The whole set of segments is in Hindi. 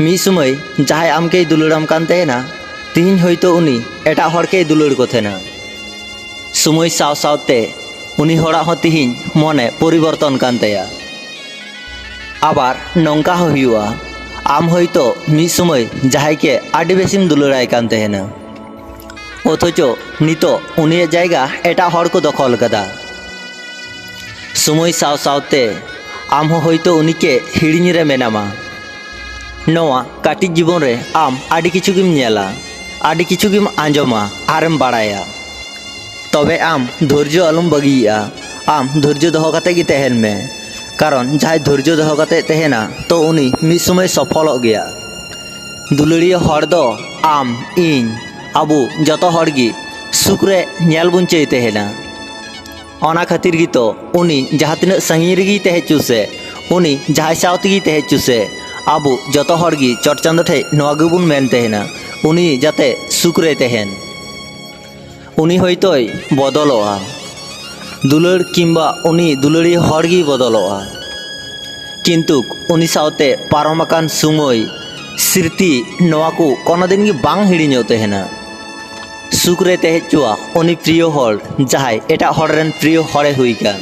ᱢᱤᱫ ᱥᱚᱢᱚᱭ ᱡᱟᱦᱟᱸᱭ ᱟᱢᱠᱮᱭ ᱫᱩᱞᱟᱹᱲᱟᱢ ᱠᱟᱱ ᱛᱟᱦᱮᱱᱟ ᱛᱤᱦᱤᱧ ᱦᱚᱭᱛᱳ ᱩᱱᱤ ᱮᱴᱟᱜ ᱦᱚᱲᱠᱮᱭ ᱫᱩᱞᱟᱹᱲ ᱠᱚ ᱛᱟᱦᱮᱱᱟ। ᱥᱚᱢᱚᱭ ᱥᱟᱶ ᱥᱟᱶᱛᱮ उनी होड़ा हो तिहिन मने परिवर्तन कान तया। आबार नौका हो हुआ आम हयतो मिद समय जहाई के आडि बेसिम दुलाराय कान तहेना अथचो नितो उनिया जायगा एटा हड़ को दखल कदा। समय साव सावते आम हो हयतो उनिके हिड़िñ रे मेनामा। नोआ काटिज जीवन रे आम आडि किछुगिम नेला आडि किछुगिम आंजमा आरेम बाड़ाया। तबे आम धैर्य अलम बगिया आम धैर्य दहो काते गी तहेन में कारण जहां धैर्य दहो काते तहेना तो उनी मिद समय सफल गया। दुलड़िया हड़ दो आम इन आबू जतो हड़ गी सुख रे नेल बुन चई तहेना। ओना खातिर गी तो उनी जहां तिना संगी रेगी तहेचु से उनी जहां सावतगी तहेचु से आबू जतो हड़ गी चट चांदो ठे नोआ गेबुन मेन तहेना उनी जाते सुख रे तहेन। उनी हयतोय बदलोआ दुलड़ किंबा उनी दुलड़ी हड़गी बदलोआ किंतु उनी सावते पारमाकान सुमय स्मृति नोआ को कोनो दिन गी बांग हिड़िñो तहेना। सुख रे तहेचुआ उनी प्रिय हड़ जहाय एटा हड़ रेन प्रिय हड़े हुई कान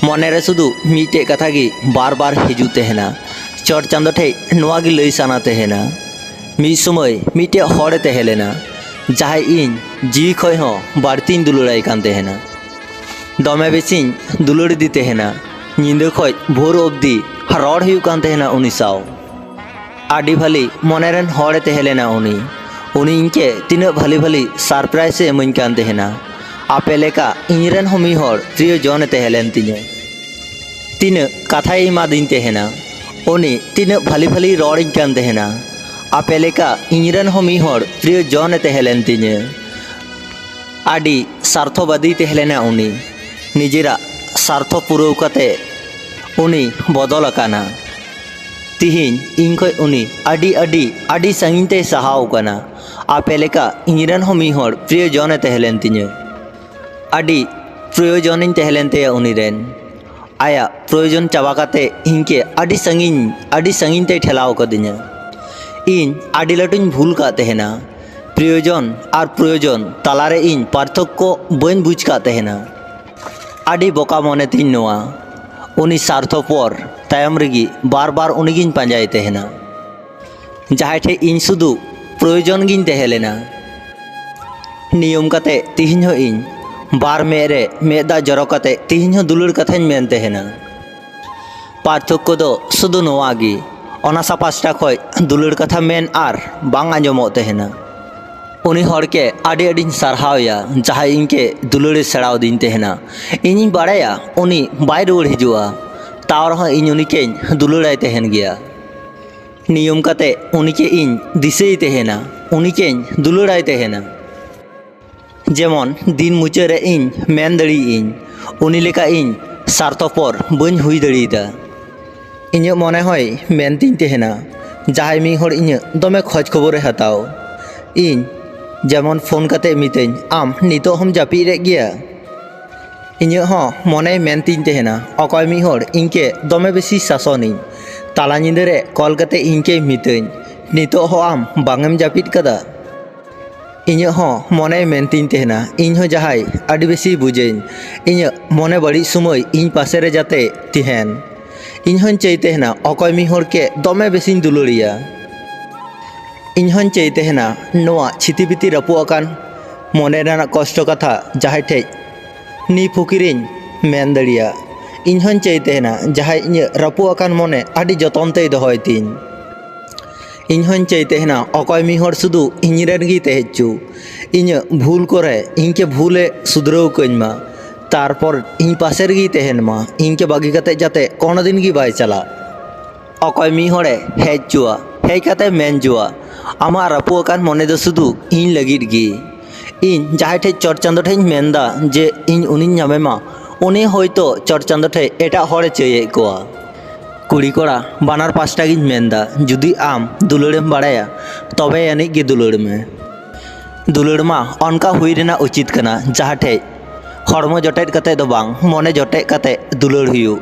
मने रे शुधु मिटे कथा गी बार बार हिजु तहेना चट चांदो ठे नोआ गी लई साना तहेना। मिद समय मिटे हड़े तहेलेना जहां इन जीवी खय हो बाड़तीन दुलड़ाई कान तहेना। दमे बेसिन दुलड़ दी तहेना निंदा खय भोर अब्दी रड़ हुयु कान तहेना उनी साव। आडि भाली मनेरेन हड़े तहेलेना उनी इनके तिना भाली भाली सरप्राइज एमन कान तहेना। आपे लेका इनरेन हमी हड़ प्रिय जन तहेलेन तिना तिना कथाय एमादिन तहेना उनी तिना भाली भाली रड़िñ कान तहेना। आपे लेका इनरेन हमी हड़ प्रिय जन तहेलेन तिना आडि स्वार्थबादी तहेलेना उनी निजेरा स्वार्थ पुरव काते उनी बदल आकाना। तिहिन इन खय उनी आडि आडि आडि सांगिñ ते साहाव काना। आपे लेका इनरेन हमी हड़ प्रिय जन तहेलेन तिना आडि प्रयोजनिñ तहेलेन तेया उनीरेन आया प्रयोजन चाबा काते इनके आडि सांगिñ ते ठेलाव कदिña। इन आडि लाटुñ भूल का तहेना प्रयोजन और प्रयोजन तालारे इन पार्थक्य बन बुझ का तहेना। आडि बोका मने तिन नोआ उनी स्वार्थपर तायम रेगी बार बार उनीगिñ पांजाय तहेना जहां ठे इन शुधु प्रयोजन गिñ तहेलेना। नियम काते तिहिñ हो इन बार मेरे मेदा जरो काते तिहिñ हो दुलड़ कथाñ मेन तहेना। पार्थक्य दो शुधु नोआ गी ओना सापास्टा खय दुलड़ कथा मेन आर बांग आंजमो तहेना। उनी हड़के आडि आडिñ सारहावया जहां इनके दुलड़े सेड़ाव दिन तहेना। इनिñ बाड़ाया उनी बाय रुवाड़ हिजुआ ताव रहो इन उनीकेñ दुलड़ाय तहेन गया। नियम काते उनीके इन दिसेय तहेना उनीकेñ दुलड़ाय तहेना। जेमन दिन मुचाद रे इन मेन दाड़ी इन उनी लेका इन स्वार्थपर बन हुई दाड़ीदा। इᱧ मने हय मेनतिñ तहेना जहां मी हड़ इᱧ दमे खोज खबरे हताव इन जेमन फोन काते मितेñ आम नितो हम जापी रे गया इᱧ हो मने मेनतिñ तहेना अकय मी हड़ इनके दमे बेसी शासनिñ ताला निंदा रे कल काते इनके मितेñ नितो हो आम बांगेम जापिद कदा। इᱧ हो मने मेनतिñ तहेना इñ हो जहाय आडि बेसी बुझेñ इᱧ मने बाड़ी समय इñ पासे रे जाते तिहेन इन हन चई तहेना अकय मी हड़ के दमे बेसिñ दुलड़िया। इन हन चई तहेना नोआ छितिबिति रपु आकान मने रेना कष्ट कथा जहां ठे नि फुकिरिñ मेन दाड़िया। इन हन चई तहेना जहां इñ रपु आकान मने आडि जतन ते दहय तिñ। इन हन चई तहेना अकय मी हड़ शुधु इñरेन गी तहेचु इñ भूल करे इनके भूले सुधराव कइñ मा तारपर इन पासे रेगी तहेन मा इनके बागी काते जाते कोनो दिन गी बाय चला। अकय मी हड़े हेजुआ हेज काते मेन जुआ आमा रपु आकान मने दो शुधु इन लगिद गी। इन जहां ठे चट चांदो ठेñ मेनदा जे इन उनिñ नामेमा उनी हयतो चट चांदो ठे एटा हड़े चये कोआ। कुड़ी कोड़ा बानार पासटा गिñ मेनदा जुदी आम दुलड़ेम बाड़ाया तबे यानी गे दुलड़ में। दुलड़ मा अनका हुई रेना उचित कना जहां ठे हड़मो जटेद कते दो बांग मने जटेद कते दुलड़ हुयु।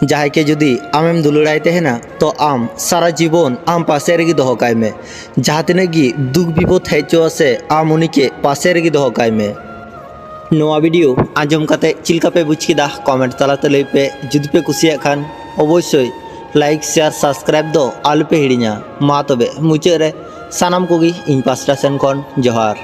जहाँ के जुदी आमेम दुलुड़ाई तहना तो आम सारा जीवन आम पासे रेगी दोहो काय में। जहाँ तिनाग गी दुख विपद हेचो से आम उनी के पासे रेगी दोहो काय में। नोआ वीडियो आंजम काते चिलका पे बुझ किदा कमेंट तलाते लई पे। जुदी पे कुसिया खान अवश्य लाइक शेयर सब्सक्राइब दो आलू पे हिड़िया। मा तबे मुचाद रे सानाम कोगी इन पास्टा सेन खन जोहार।